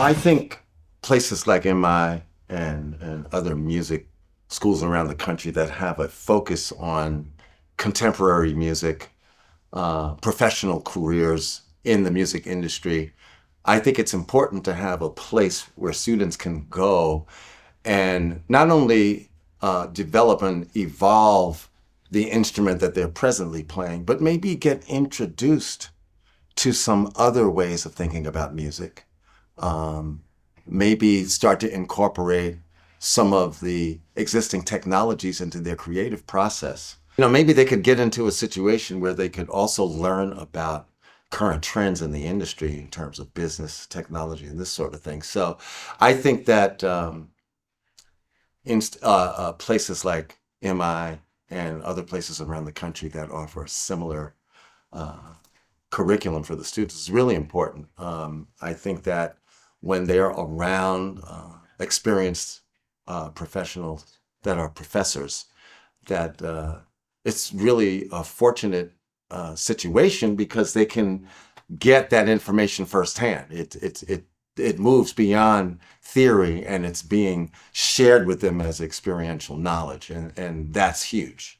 I think places like MI and other music schools around the country that have a focus on contemporary music, professional careers in the music industry, I think it's important to have a place where students can go and not only develop and evolve the instrument that they're presently playing, but maybe get introduced to some other ways of thinking about music. Um, Maybe start to incorporate some of the existing technologies into their creative process. Maybe they could get into a situation where they could also learn about current trends in the industry in terms of business, technology, and this sort of thing. So I think that in places like MI and other places around the country that offer a similar uh, curriculum for the students is really important. I think that when they're around experienced professionals that are professors, that it's really a fortunate situation because they can get that information firsthand. It moves beyond theory and it's being shared with them as experiential knowledge, and that's huge.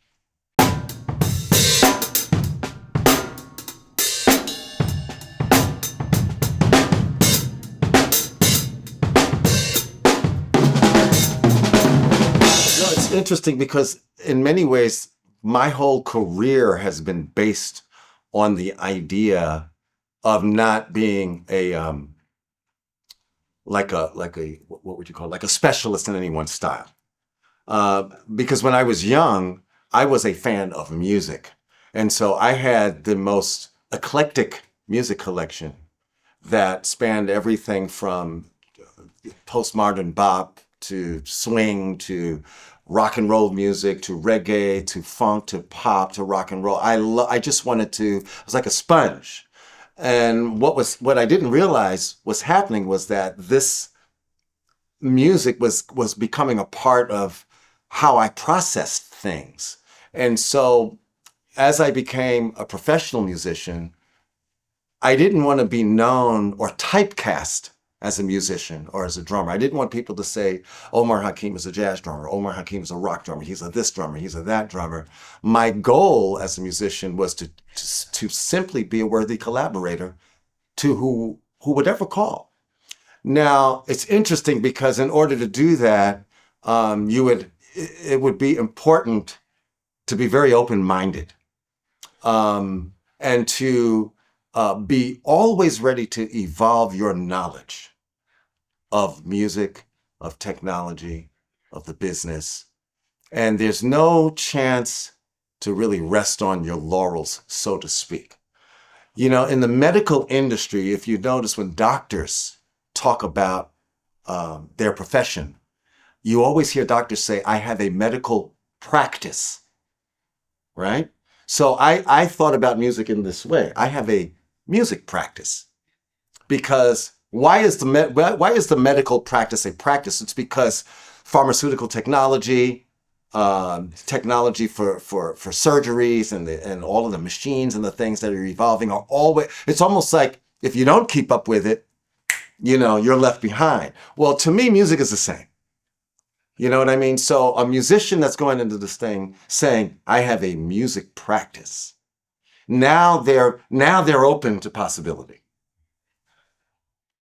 It's interesting because in many ways, my whole career has been based on the idea of not being a what would you call it? Like a specialist in any one style. Because when I was young, I was a fan of music, and so I had the most eclectic music collection that spanned everything from postmodern bop to swing to rock and roll music to reggae to funk to pop to rock and roll. I just wanted to. I was like a sponge. And what I didn't realize was happening was that this music was becoming a part of how I processed things. And so as I became a professional musician, I didn't want to be known or typecast as a musician or as a drummer. I didn't want people to say, Omar Hakim is a jazz drummer, Omar Hakim is a rock drummer, he's a this drummer, he's a that drummer. My goal as a musician was to simply be a worthy collaborator to who would ever call. Now, it's interesting because in order to do that, it would be important to be very open-minded, and to be always ready to evolve your knowledge of music, of technology, of the business. And there's no chance to really rest on your laurels, so to speak. In the medical industry, if you notice when doctors talk about their profession, you always hear doctors say, I have a medical practice, right? So I thought about music in this way. I have a music practice. Because why is the medical practice a practice? It's because pharmaceutical technology, technology for surgeries and all of the machines and the things that are evolving are always, it's almost like if you don't keep up with it, you're left behind. Well, to me, music is the same. You know what I mean? So a musician that's going into this thing saying, I have a music practice. Now they're open to possibility.